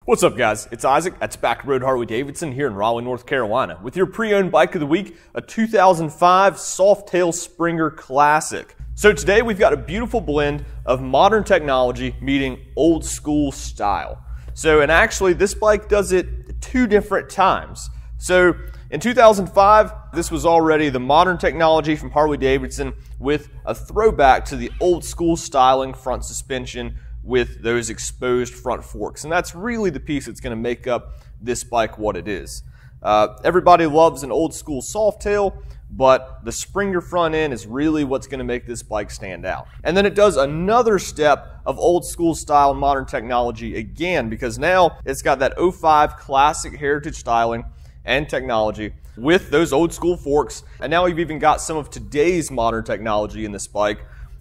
What's up, guys? It's Isaac at Tobacco Road Harley-Davidson here in Raleigh, North Carolina with your pre-owned bike of the week, a 2005 Softail Springer Classic. So today we've got a beautiful blend of modern technology meeting old school style. And actually this bike does it two different times. So in 2005, this was already the modern technology from Harley-Davidson with a throwback to the old school styling front suspension with those exposed front forks. And that's really the piece that's going to make up this bike what it is. Everybody loves an old school Softail, but the Springer front end is really what's going to make this bike stand out. And then it does another step of old school style and modern technology again, because now it's got that 05 classic heritage styling and technology with those old school forks. And now we've even got some of today's modern technology in this bike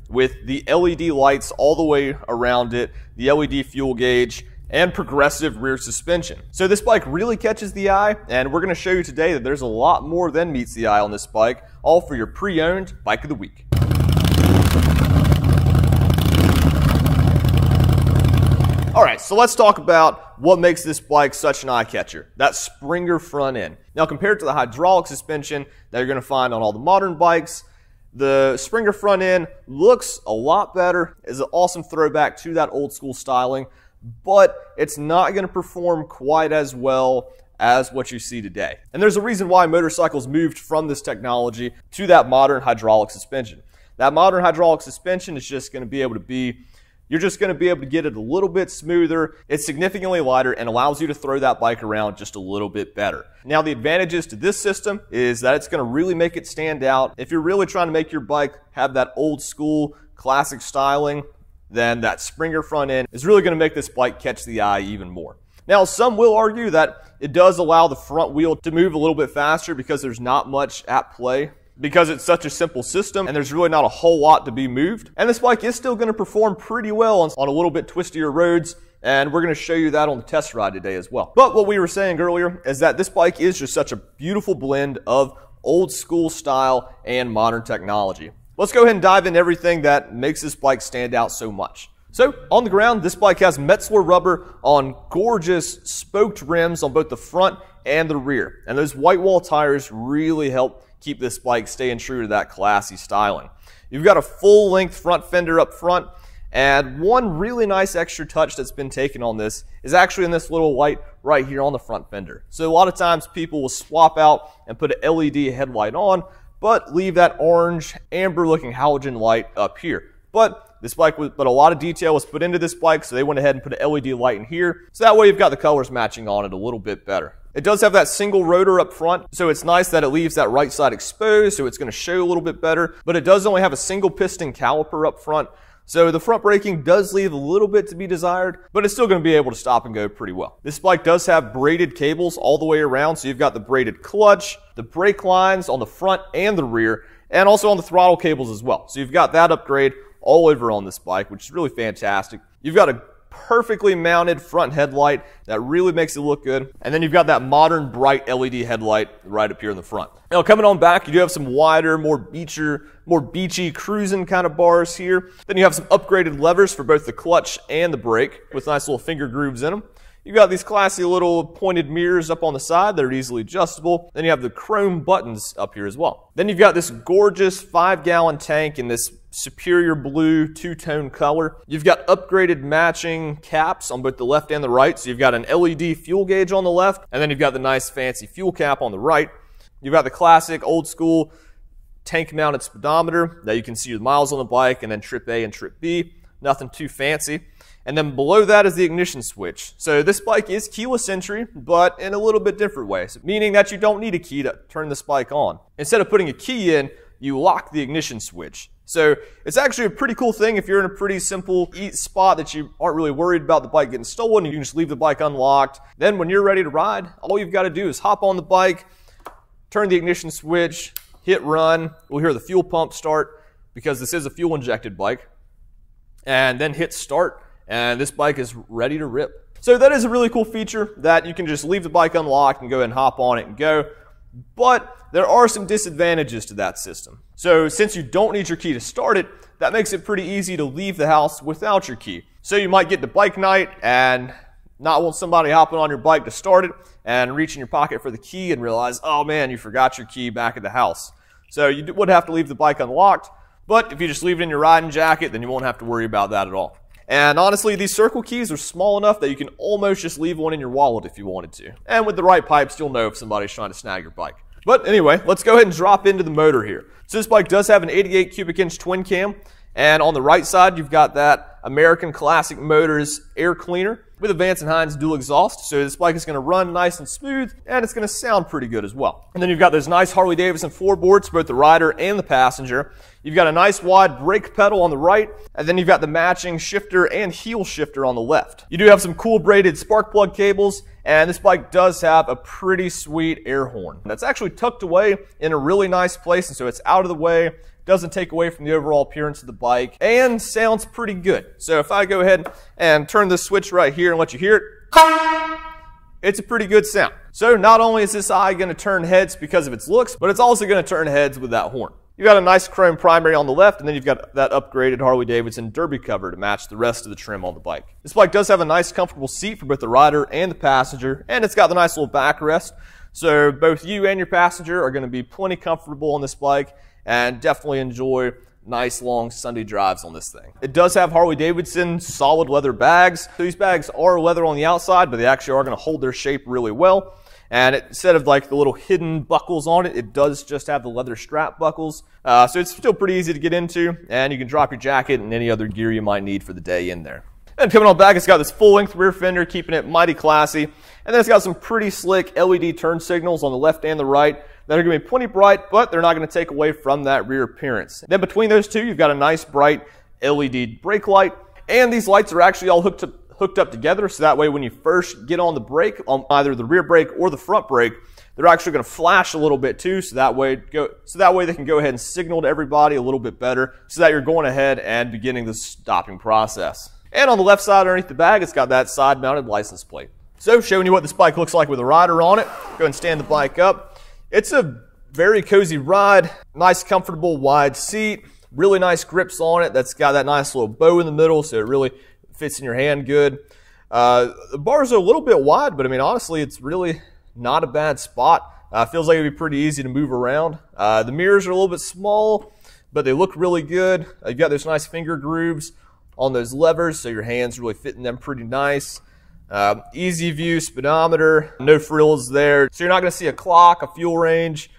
with the LED lights all the way around it, the LED fuel gauge, and progressive rear suspension. So this bike really catches the eye, and we're going to show you today that there's a lot more than meets the eye on this bike, all for your pre-owned bike of the week. Alright, so let's talk about what makes this bike such an eye-catcher, that Springer front end. Now compared to the hydraulic suspension that you're going to find on all the modern bikes, the Springer front end looks a lot better, is an awesome throwback to that old school styling, but it's not going to perform quite as well as what you see today. And there's a reason why motorcycles moved from this technology to that modern hydraulic suspension. That modern hydraulic suspension is just going to be able to be, you're just going to be able to get it a little bit smoother. It's significantly lighter and allows you to throw that bike around just a little bit better. Now the advantages to this system is that it's going to really make it stand out. If you're really trying to make your bike have that old school classic styling, then that Springer front end is really going to make this bike catch the eye even more. Now some will argue that it does allow the front wheel to move a little bit faster because there's not much at play, because it's such a simple system and there's really not a whole lot to be moved. And this bike is still going to perform pretty well on a little bit twistier roads, and we're going to show you that on the test ride today as well. But what we were saying earlier is that this bike is just such a beautiful blend of old school style and modern technology. Let's go ahead and dive into everything that makes this bike stand out so much. So on the ground, this bike has Metzler rubber on gorgeous spoked rims on both the front and the rear. And those white wall tires really help keep this bike staying true to that classy styling. You've got a full-length front fender up front, and one really nice extra touch that's been taken on this is actually in this little light right here on the front fender. So a lot of times people will swap out and put an LED headlight on, but leave that orange, amber-looking halogen light up here. But this bike, a lot of detail was put into this bike, so they went ahead and put an LED light in here, so that way you've got the colors matching on it a little bit better. It does have that single rotor up front, so it's nice that it leaves that right side exposed, so it's going to show a little bit better, but it does only have a single piston caliper up front, so the front braking does leave a little bit to be desired, but it's still going to be able to stop and go pretty well. This bike does have braided cables all the way around, so you've got the braided clutch, the brake lines on the front and the rear, and also on the throttle cables as well. So you've got that upgrade all over on this bike, which is really fantastic. You've got a perfectly mounted front headlight that really makes it look good. And then you've got that modern bright LED headlight right up here in the front. Now coming on back, you do have some wider, more beachy cruising kind of bars here. Then you have some upgraded levers for both the clutch and the brake with nice little finger grooves in them. You've got these classy little pointed mirrors up on the side that are easily adjustable. Then you have the chrome buttons up here as well. Then you've got this gorgeous 5-gallon tank in this superior blue two-tone color. You've got upgraded matching caps on both the left and the right. So you've got an LED fuel gauge on the left, and then you've got the nice fancy fuel cap on the right. You've got the classic old school tank-mounted speedometer that you can see the miles on the bike, and then trip A and trip B. Nothing too fancy. And then below that is the ignition switch. So this bike is keyless entry, but in a little bit different way, meaning that you don't need a key to turn this bike on. Instead of putting a key in, you lock the ignition switch. So it's actually a pretty cool thing if you're in a pretty simple spot that you aren't really worried about the bike getting stolen. You can just leave the bike unlocked. Then when you're ready to ride, all you've got to do is hop on the bike, turn the ignition switch, hit run. We'll hear the fuel pump start because this is a fuel injected bike. And then hit start, and this bike is ready to rip. So that is a really cool feature that you can just leave the bike unlocked and go and hop on it and go. But there are some disadvantages to that system. So since you don't need your key to start it, that makes it pretty easy to leave the house without your key. So you might get to bike night and not want somebody hopping on your bike to start it and reach in your pocket for the key and realize, oh man, you forgot your key back at the house. So you would have to leave the bike unlocked, but if you just leave it in your riding jacket, then you won't have to worry about that at all. And honestly, these circle keys are small enough that you can almost just leave one in your wallet if you wanted to. And with the right pipes, you'll know if somebody's trying to snag your bike. But anyway, let's go ahead and drop into the motor here. So this bike does have an 88 cubic inch twin cam. And on the right side, you've got that American Classic Motors air cleaner with a Vance & Hines dual exhaust. So this bike is going to run nice and smooth, and it's going to sound pretty good as well. And then you've got those nice Harley-Davidson floorboards for both the rider and the passenger. You've got a nice wide brake pedal on the right, and then you've got the matching shifter and heel shifter on the left. You do have some cool braided spark plug cables, and this bike does have a pretty sweet air horn. That's actually tucked away in a really nice place, and so it's out of the way. Doesn't take away from the overall appearance of the bike, and sounds pretty good. So if I go ahead and turn this switch right here and let you hear it, it's a pretty good sound. So not only is this eye going to turn heads because of its looks, but it's also going to turn heads with that horn. You've got a nice chrome primary on the left, and then you've got that upgraded Harley-Davidson derby cover to match the rest of the trim on the bike. This bike does have a nice comfortable seat for both the rider and the passenger, and it's got the nice little backrest. So both you and your passenger are going to be plenty comfortable on this bike, and definitely enjoy nice long Sunday drives on this thing. It does have Harley-Davidson solid leather bags. So these bags are leather on the outside, but they actually are going to hold their shape really well. And instead of like the little hidden buckles on it, it does just have the leather strap buckles. So it's still pretty easy to get into, and you can drop your jacket and any other gear you might need for the day in there. And coming on back, it's got this full-length rear fender, keeping it mighty classy. And then it's got some pretty slick LED turn signals on the left and the right that are going to be plenty bright, but they're not going to take away from that rear appearance. Then between those two, you've got a nice bright LED brake light. And these lights are actually all hooked up together, so that way when you first get on the brake, on either the rear brake or the front brake, they're actually going to flash a little bit too, so that way they can go ahead and signal to everybody a little bit better, so that you're going ahead and beginning the stopping process. And on the left side underneath the bag, it's got that side-mounted license plate. So showing you what this bike looks like with a rider on it. Go ahead and stand the bike up. It's a very cozy ride, nice comfortable wide seat, really nice grips on it. That's got that nice little bow in the middle, so it really fits in your hand good. The bars are a little bit wide, but I mean honestly it's really not a bad spot. Feels like it'd be pretty easy to move around. The mirrors are a little bit small, but they look really good. You've got those nice finger grooves on those levers, so your hands really fit in them pretty nice. Easy view speedometer, no frills there. So you're not going to see a clock, a fuel range,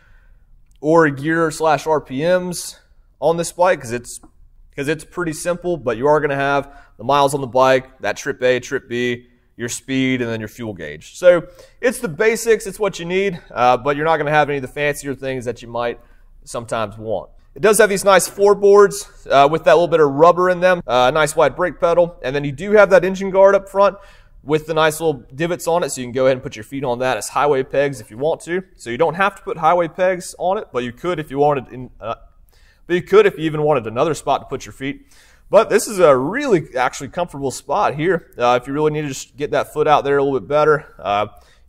or a gear / RPMs on this bike because it's pretty simple, but you are going to have the miles on the bike, that trip A, trip B, your speed, and then your fuel gauge. So it's the basics, it's what you need, but you're not going to have any of the fancier things that you might sometimes want. It does have these nice floorboards with that little bit of rubber in them, a nice wide brake pedal, and then you do have that engine guard up front with the nice little divots on it, so you can go ahead and put your feet on that as highway pegs if you want to. So you don't have to put highway pegs on it, but you could if you wanted. But you could if you even wanted another spot to put your feet. But this is a really actually comfortable spot here. If you really need to just get that foot out there a little bit better,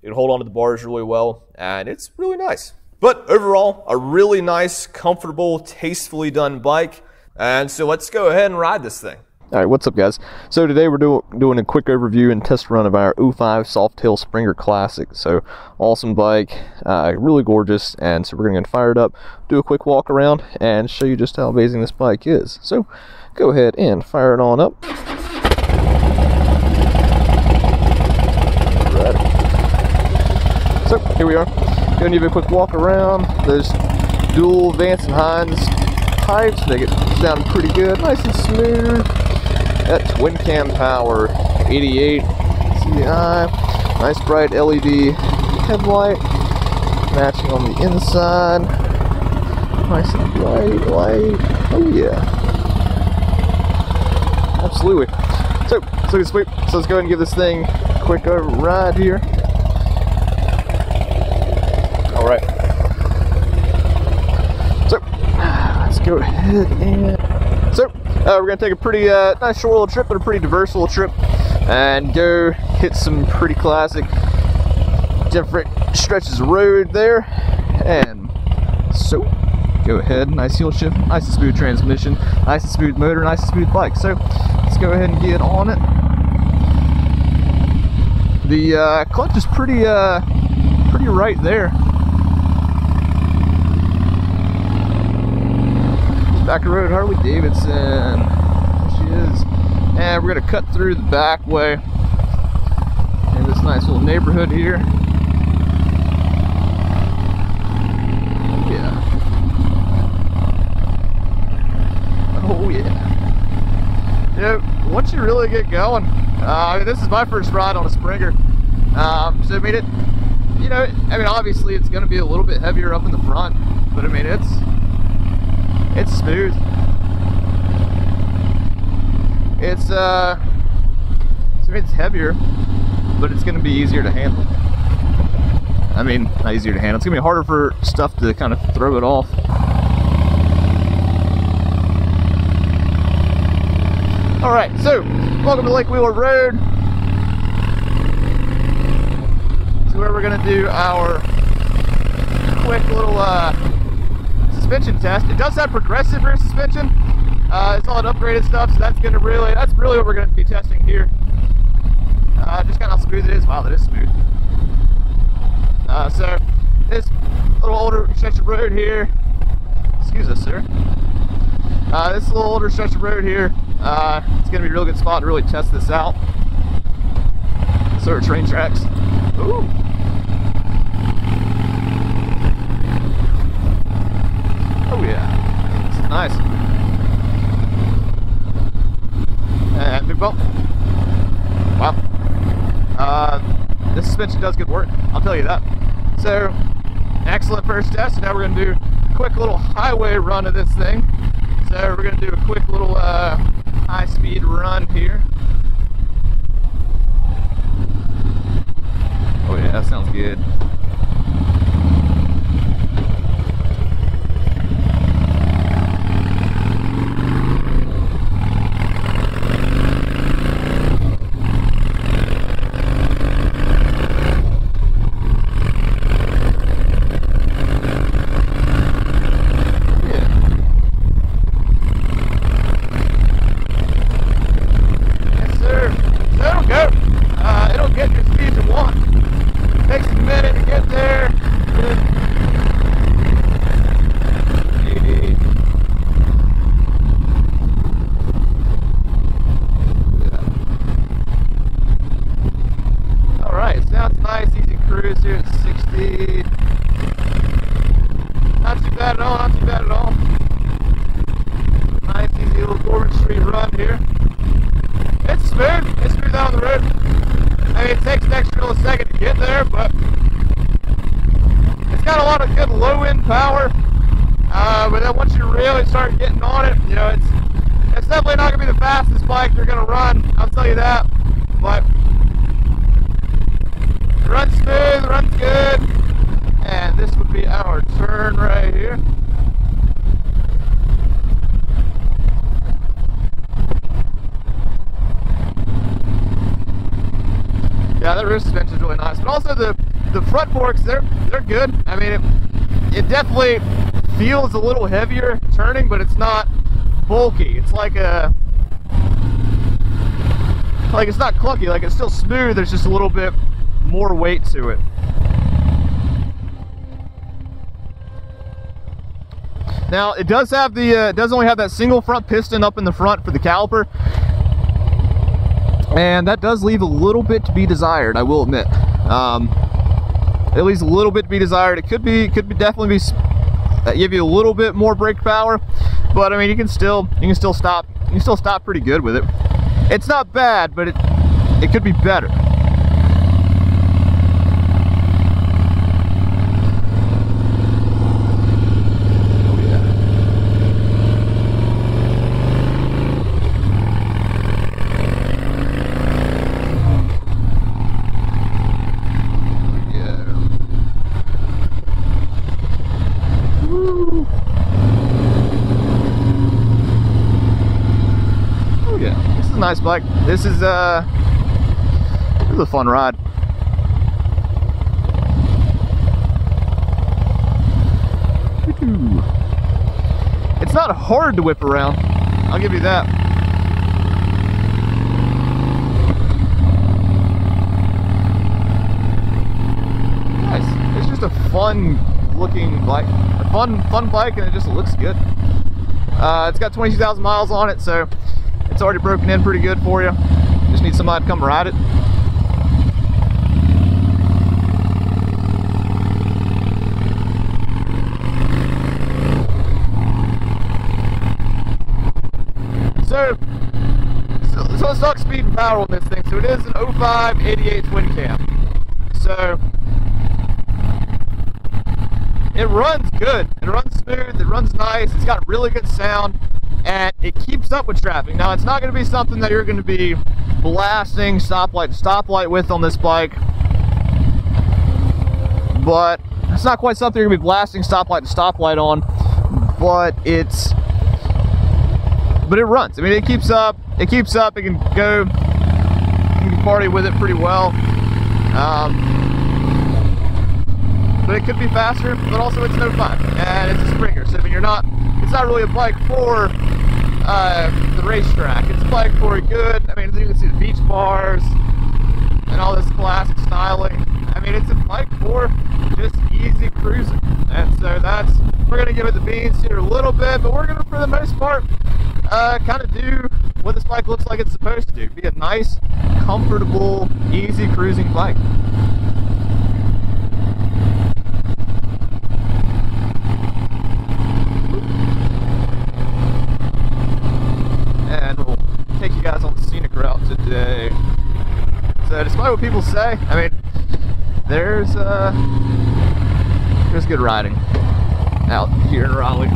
you can hold onto the bars really well, and it's really nice. But overall, a really nice, comfortable, tastefully done bike. And so let's go ahead and ride this thing. All right, what's up guys? So today we're doing a quick overview and test run of our 05 Softail Springer Classic. So awesome bike, really gorgeous, and so we're going to fire it up, do a quick walk around, and show you just how amazing this bike is. So go ahead and fire it on up. Right. So here we are, going to give it a quick walk around. Those dual Vance & Hines pipes, they get sounding pretty good, nice and smooth. That twin cam power, 88 CI, nice bright LED headlight, matching on the inside, nice and bright light. Oh yeah, absolutely. So it's looking sweet. So let's go ahead and give this thing a quick ride here. All right. So let's go ahead and. So we're going to take a pretty nice short little trip, but a pretty diverse little trip, and go hit some pretty classic different stretches of road there. And so go ahead, nice heel shift, nice and smooth transmission, nice and smooth motor, nice and smooth bike. So let's go ahead and get on it. The clutch is pretty right there. Tobacco Road Harley-Davidson. There she is. And we're gonna cut through the back way in this nice little neighborhood here. Yeah. Oh yeah. You know, once you really get going, I mean, this is my first ride on a Springer. So I mean, obviously it's going to be a little bit heavier up in the front, but I mean, it's smooth. It's it's heavier, but it's going to be easier to handle. I mean, not easier to handle. It's going to be harder for stuff to kind of throw it off. All right, so welcome to Lake Wheeler Road. This is where we're going to do our quick little suspension test. It does have progressive rear suspension. It's all upgraded stuff, so that's really what we're going to be testing here. Just kind of how smooth it is. Wow, that is smooth. So this little older stretch of road here. Excuse us, sir. This little older stretch of road here. It's going to be a real good spot to really test this out. So are train tracks. Ooh. Oh yeah, it's nice. And big bump. Wow. This suspension does good work, I'll tell you that. So, excellent first test. Now we're going to do a quick little highway run of this thing. So we're going to do a quick little high-speed run here. Oh yeah, that sounds good. But then once you really start getting on it, you know, it's definitely not going to be the fastest bike you're going to run, I'll tell you that. But it runs smooth, runs good, and this would be our turn right here. Yeah, that rear suspension is really nice, but also the front forks, they're good. I mean, it definitely feels a little heavier turning, but it's not bulky. It's like it's not clunky. Like, it's still smooth. There's just a little bit more weight to it. Now, it does have it does only have that single front piston up in the front for the caliper, and that does leave a little bit to be desired, I will admit. At least a little bit to be desired. It could definitely be give you a little bit more brake power, but I mean, you can still stop pretty good with it. It's not bad, but it could be better. Nice bike. This is a fun ride. It's not hard to whip around, I'll give you that. fun looking bike, a fun bike, and it just looks good. It's got 22,000 miles on it, so it's already broken in pretty good for you. Just need somebody to come ride it. So let's talk speed and power on this thing. So it is an 05 88 twin cam. So it runs good. It runs smooth. It runs nice. It's got really good sound, and it keeps up with traffic. Now, it's not going to be something that you're going to be blasting stoplight to stoplight with on this bike, but it's not quite something you're going to be blasting stoplight to stoplight on. But it runs. I mean, it keeps up. It keeps up. It can go. You can party with it pretty well. But it could be faster. But also, it's no fun, and it's a Springer. So I mean, it's not really a bike for the racetrack. It's a bike for a good. I mean, you can see the beach bars and all this classic styling. I mean, it's a bike for just easy cruising. And so we're gonna give it the beans here a little bit, but we're gonna, for the most part, kind of do what this bike looks like it's supposed to do. Be a nice, comfortable, easy cruising bike. And we'll take you guys on the scenic route today. So despite what people say, I mean, there's good riding out here in Raleigh.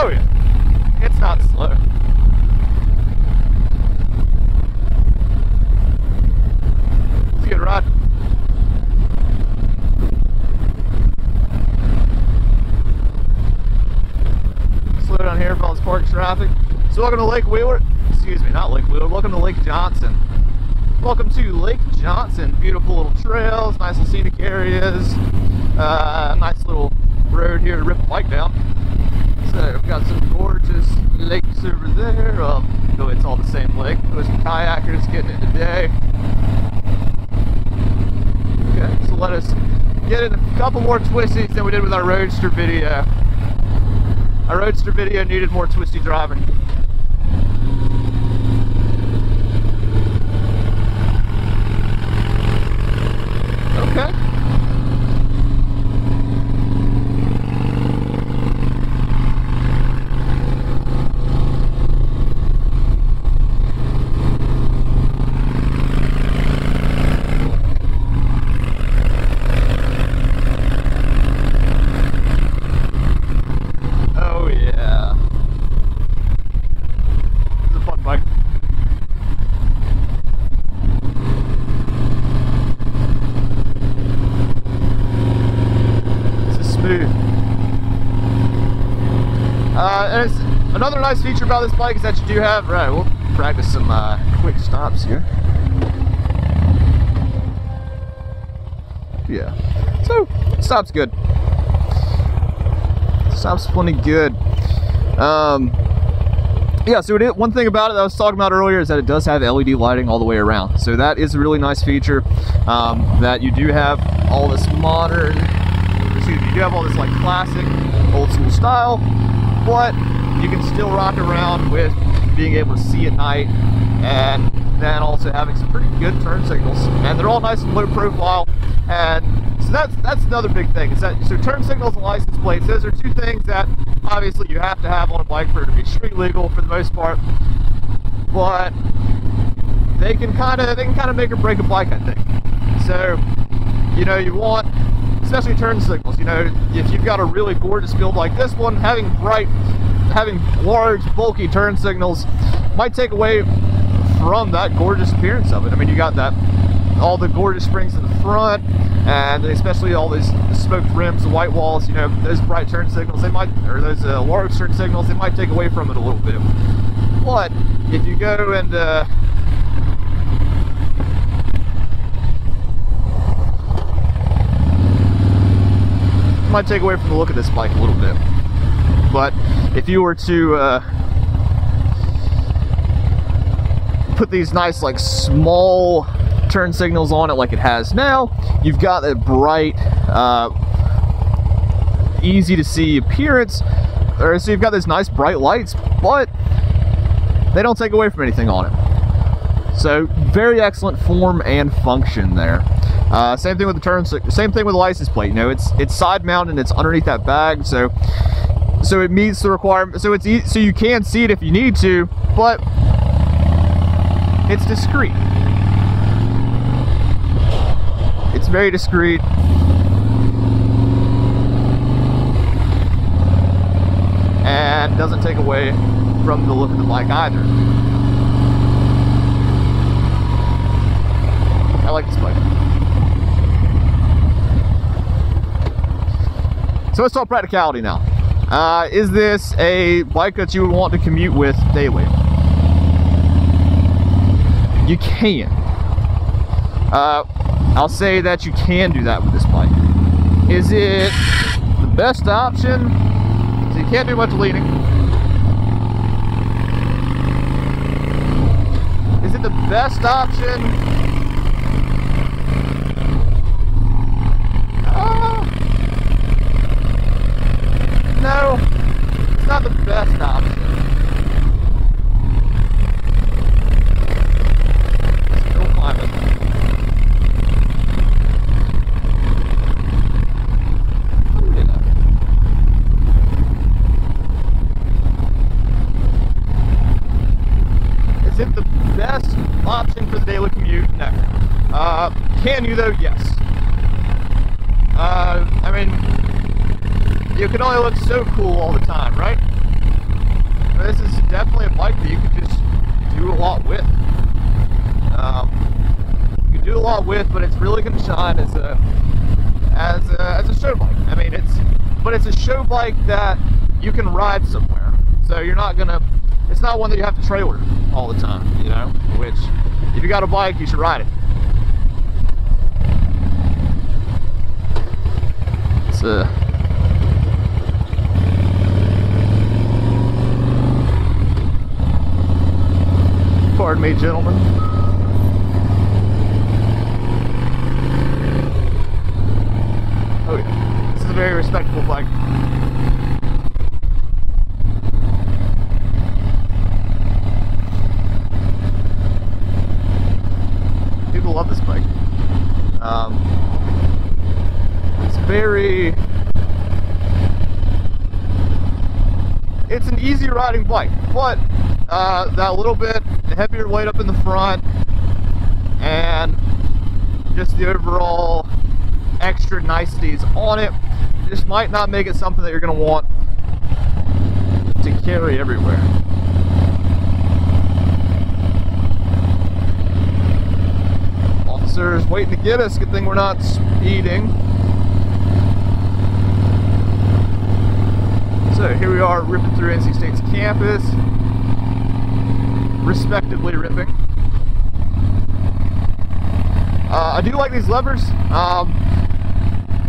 Oh yeah, it's not slow. It's a good ride. Slow down here for all this park traffic. So welcome to Lake Wheeler. Excuse me, not Lake Wheeler. Welcome to Lake Johnson. Welcome to Lake Johnson. Beautiful little trails, nice and scenic areas. Nice little road here to rip the bike down. So we've got some gorgeous lakes over there. No, it's all the same lake. There's some kayakers getting it today. Okay, so let us get in a couple more twisties than we did with our Roadster video. Our Roadster video needed more twisty driving. Okay. And it's another nice feature about this bike is that you do have, right, we'll practice some quick stops here. Yeah, so stop's good. Stop's plenty good. Yeah, so one thing about it that I was talking about earlier is that it does have LED lighting all the way around. So that is a really nice feature, that you do have all this modern, excuse me, you do have all this like classic old school style, but you can still rock around with being able to see at night, and then also having some pretty good turn signals, and they're all nice and low profile. And so that's another big thing, is that so turn signals and license plates, those are two things that obviously you have to have on a bike for it to be street legal for the most part, but they can kind of make or break a bike, I think. So, you know, you want, especially turn signals, you know, if you've got a really gorgeous build like this one, having large, bulky turn signals might take away from that gorgeous appearance of it. I mean, you got that all the gorgeous springs in the front, and especially all these smoked rims, the white walls, you know, those bright turn signals, they might, or those large turn signals, they might take away from it a little bit. But if you go and might take away from the look of this bike a little bit. But if you were to put these nice, like, small turn signals on it like it has now, you've got a bright, easy to see appearance, or so you've got those nice bright lights, but they don't take away from anything on it. So very excellent form and function there. Same thing with the turn, same thing with the license plate. You know, it's side mounted, it's underneath that bag, so it meets the requirement. So it's so you can see it if you need to, but it's discreet. It's very discreet. And doesn't take away from the look of the bike either. I like this bike. So let's talk practicality now. Is this a bike that you would want to commute with daily? You can. I'll say that you can do that with this bike. Is it the best option? So you can't do much leaning. Is it the best option? No, it's not the best option. Still climbing. Is it the best option for the daily commute? No. Can you though? Yes. I mean, you can only look so cool all the time, right? But this is definitely a bike that you can just do a lot with. You can do a lot with, but it's really going to shine as a show bike. I mean, it's a show bike that you can ride somewhere. So you're not gonna. It's not one that you have to trailer all the time, you know. Which, if you got a bike, you should ride it. It's pardon me, gentlemen. Oh yeah, this is a very respectable bike. People love this bike. It's an easy riding bike, but that little bit heavier weight up in the front and just the overall extra niceties on it just might not make it something that you're going to want to carry everywhere. Officers waiting to get us. Good thing we're not speeding. So here we are ripping through NC State's campus. Respectively ripping. I do like these levers.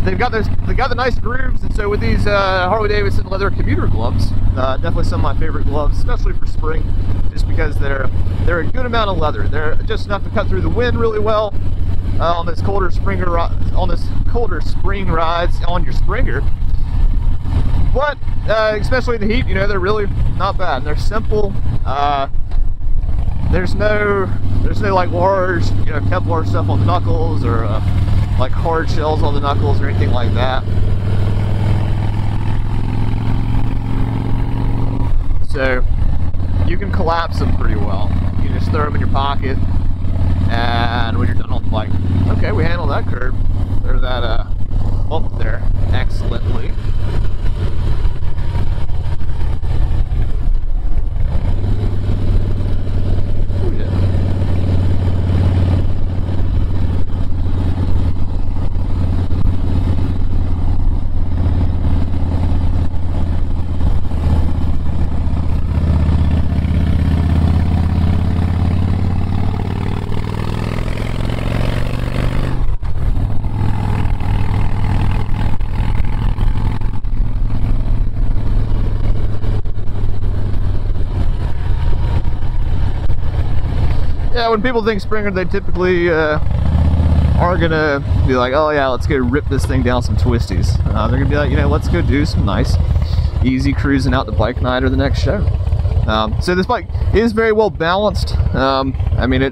They got the nice grooves, and so with these Harley-Davidson leather commuter gloves, definitely some of my favorite gloves, especially for spring, just because they're a good amount of leather. They're just enough to cut through the wind really well on this colder spring rides on your Springer. But especially in the heat, you know, they're really not bad. And they're simple. There's no like large, you know, Kevlar stuff on the knuckles or like hard shells on the knuckles or anything like that. So you can collapse them pretty well. You can just throw them in your pocket, and when you're done on the bike, okay, we handled that curve or that bump there excellently. Yeah, when people think Springer, they typically are gonna be like, oh yeah, let's go rip this thing down some twisties. They're gonna be like, you know, let's go do some nice, easy cruising out to bike night or the next show. So this bike is very well balanced. I mean,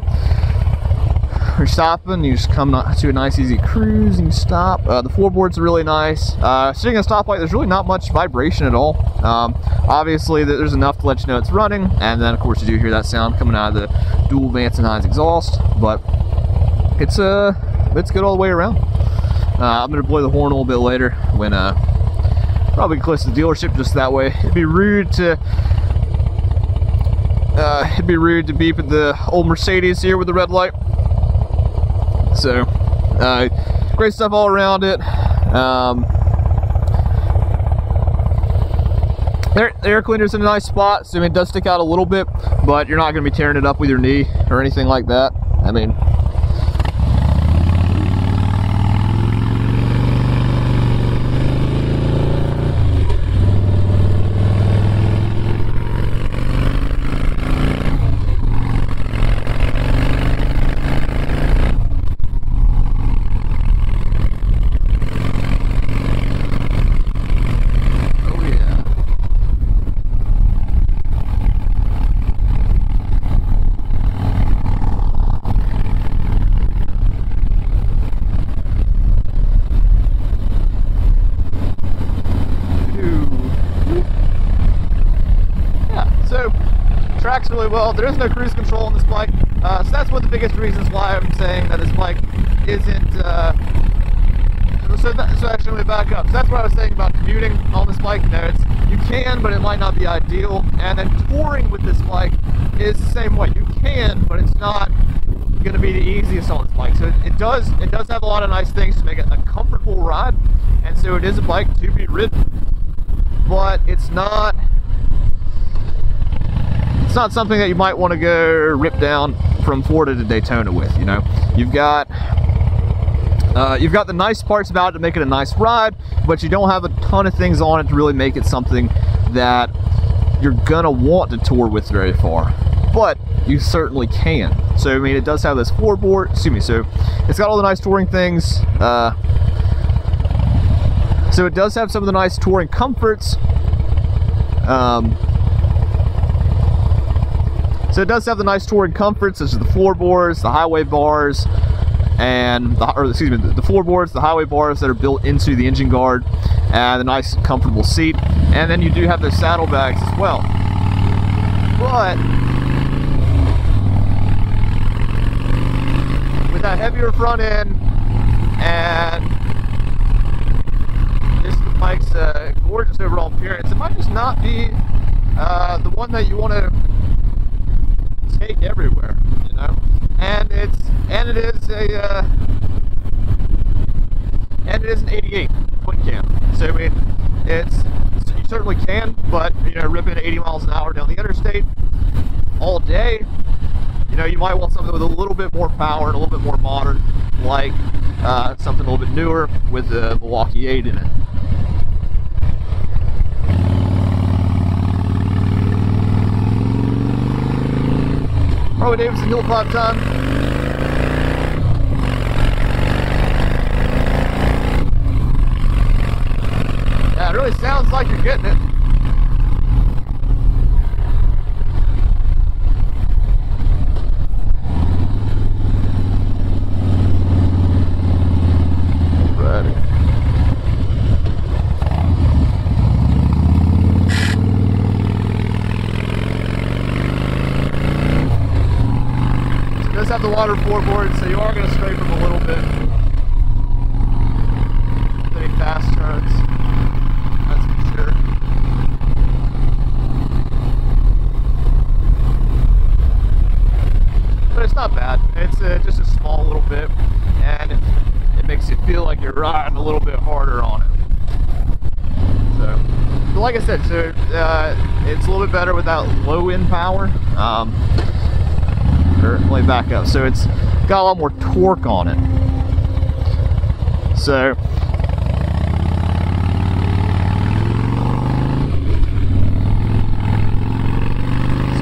you're stopping, you just come to a nice easy cruise and you stop. The floorboards are really nice. Sitting at a stoplight, there's really not much vibration at all. Obviously there's enough to let you know it's running, and then of course you do hear that sound coming out of the dual Vance & Hines exhaust, but it's good all the way around. I'm gonna blow the horn a little bit later when probably close to the dealership, just that way. It'd be rude to beep at the old Mercedes here with the red light. So, great stuff all around it. The air cleaner's in a nice spot, so I mean, it does stick out a little bit, but you're not going to be tearing it up with your knee or anything like that. I mean, tracks really well. There is no cruise control on this bike, so that's one of the biggest reasons why I'm saying that this bike isn't. So actually, let me back up. So that's what I was saying about commuting on this bike. You know, you can, but it might not be ideal. And then touring with this bike is the same way. You can, but it's not going to be the easiest on this bike. So it does have a lot of nice things to make it a comfortable ride, and so it is a bike to be ridden. But it's not something that you might want to go rip down from Florida to Daytona with. You know, you've got the nice parts about it to make it a nice ride, but you don't have a ton of things on it to really make it something that you're gonna want to tour with very far. But you certainly can. So I mean, it does have this floorboard. Excuse me. So it's got all the nice touring things. So it does have some of the nice touring comforts. So it does have the nice touring comforts, such as the floorboards, the highway bars, and the floorboards, the highway bars that are built into the engine guard, and the nice comfortable seat. And then you do have those saddlebags as well. But with that heavier front end and this bike's gorgeous overall appearance, it might just not be the one that you want to take everywhere, you know. And it is an 88 twin cam. So I mean, you certainly can, but you know, ripping at 80 miles an hour down the interstate all day, you know, you might want something with a little bit more power and a little bit more modern, like something a little bit newer with the Milwaukee 8 in it. Harley-Davidson hill climb time. Yeah, it really sounds like you're getting it. Have the water floorboard, so you are going to scrape them a little bit. Any fast turns, that's for sure. But it's not bad. It's just a small little bit, and it makes you feel like you're riding a little bit harder on it. So, like I said, so it's a little bit better with that low end power. Let me back up. So it's got a lot more torque on it. So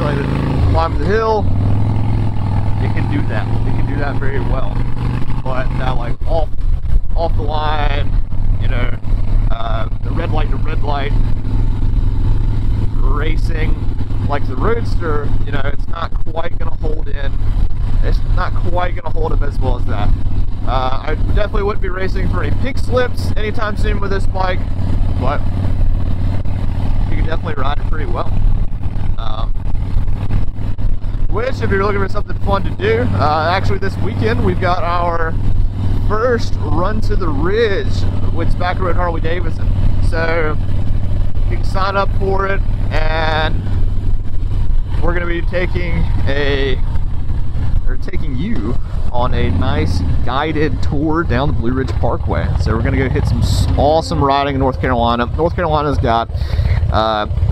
like climb the hill, you can do that. It can do that very well. But that like off the line, you know, the red light to red light racing, like the Roadster, you know, it's not quite gonna hold in. It's not quite gonna hold up as well as that. I definitely wouldn't be racing for any pink slips anytime soon with this bike, but you can definitely ride it pretty well. Which, if you're looking for something fun to do, actually this weekend we've got our first Run to the Ridge with Tobacco Road Harley-Davidson. So you can sign up for it, and we're going to be taking you on a nice guided tour down the Blue Ridge Parkway. So we're going to go hit some awesome riding in North Carolina. North Carolina's got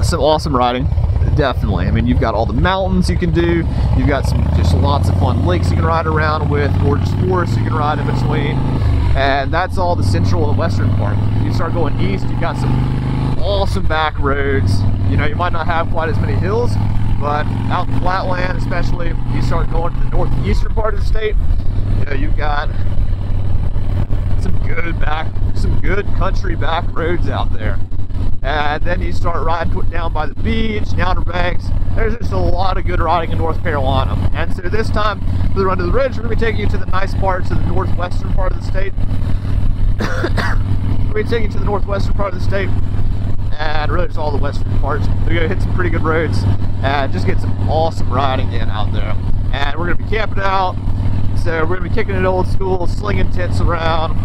some awesome riding. Definitely. I mean, you've got all the mountains you can do. You've got just lots of fun lakes you can ride around with, gorgeous forests you can ride in between. And that's all the central and western part. You start going east, you've got some awesome back roads. You know, you might not have quite as many hills, but out in flatland, especially, you start going to the northeastern part of the state, you know, you've got some good country back roads out there. And then you start riding down by the beach, the Outer Banks. There's just a lot of good riding in North Carolina. And so this time, for the Run to the Ridge, we're going to be taking you to the nice parts of the northwestern part of the state. We're going to take you to the northwestern part of the state, and really just all the western parts. We're going to hit some pretty good roads, and just get some awesome riding in out there. And we're going to be camping out, so we're going to be kicking it old school, slinging tents around.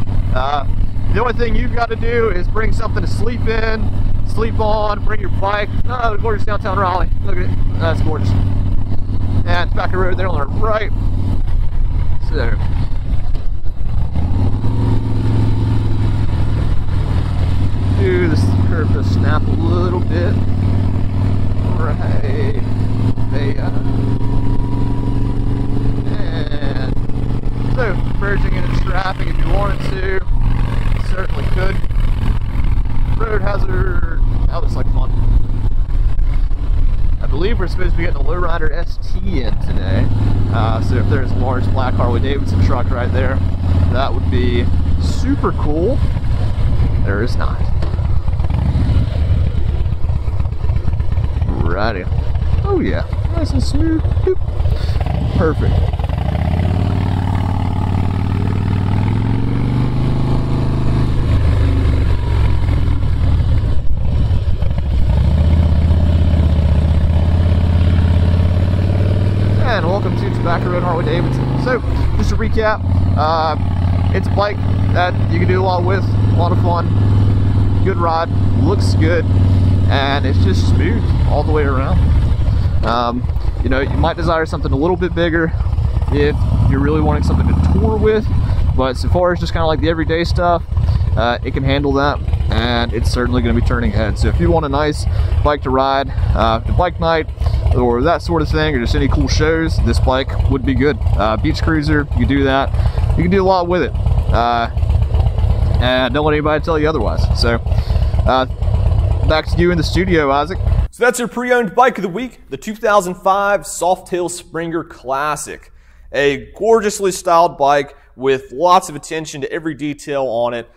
The only thing you've got to do is bring something to sleep in, sleep on, bring your bike. Oh, the gorgeous downtown Raleigh. Look at it. That's gorgeous. And Tobacco Road there on the right. So, do this curve to snap a little bit. Right there. And so, merging into traffic if you wanted to. Certainly could. Road hazard. That looks like fun. I believe we're supposed to be getting a lowrider ST in today. So if there's a large black Harley-Davidson truck right there, that would be super cool. There is not. Righty. Oh yeah, nice and smooth. Boop. Perfect. And welcome to Tobacco Road Harley-Davidson. So, just to recap, it's a bike that you can do a lot with, a lot of fun, good ride, looks good, and it's just smooth all the way around. You know, you might desire something a little bit bigger if you're really wanting something to tour with, but so far as just kind of like the everyday stuff, it can handle that, and it's certainly going to be turning heads. So if you want a nice bike to ride, to bike night, or that sort of thing, or just any cool shows, this bike would be good. Beach cruiser, you can do that. You can do a lot with it. And don't let anybody tell you otherwise. So, back to you in the studio, Isaac. So that's your pre-owned bike of the week, the 2005 Softail Springer Classic. A gorgeously styled bike with lots of attention to every detail on it.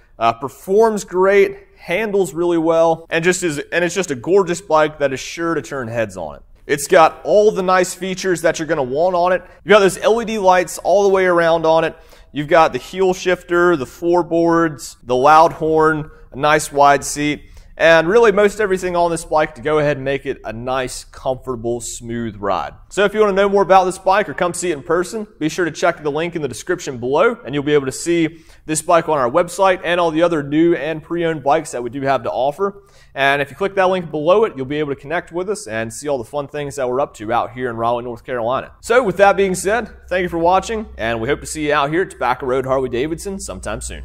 Performs great, handles really well, and it's just a gorgeous bike that is sure to turn heads on it. It's got all the nice features that you're going to want on it. You've got those LED lights all the way around on it. You've got the heel shifter, the floorboards, the loud horn, a nice wide seat, and really most everything on this bike to go ahead and make it a nice, comfortable, smooth ride. So if you want to know more about this bike or come see it in person, be sure to check the link in the description below, and you'll be able to see this bike on our website and all the other new and pre-owned bikes that we do have to offer. And if you click that link below it, you'll be able to connect with us and see all the fun things that we're up to out here in Raleigh, North Carolina. So with that being said, thank you for watching, and we hope to see you out here at Tobacco Road Harley-Davidson sometime soon.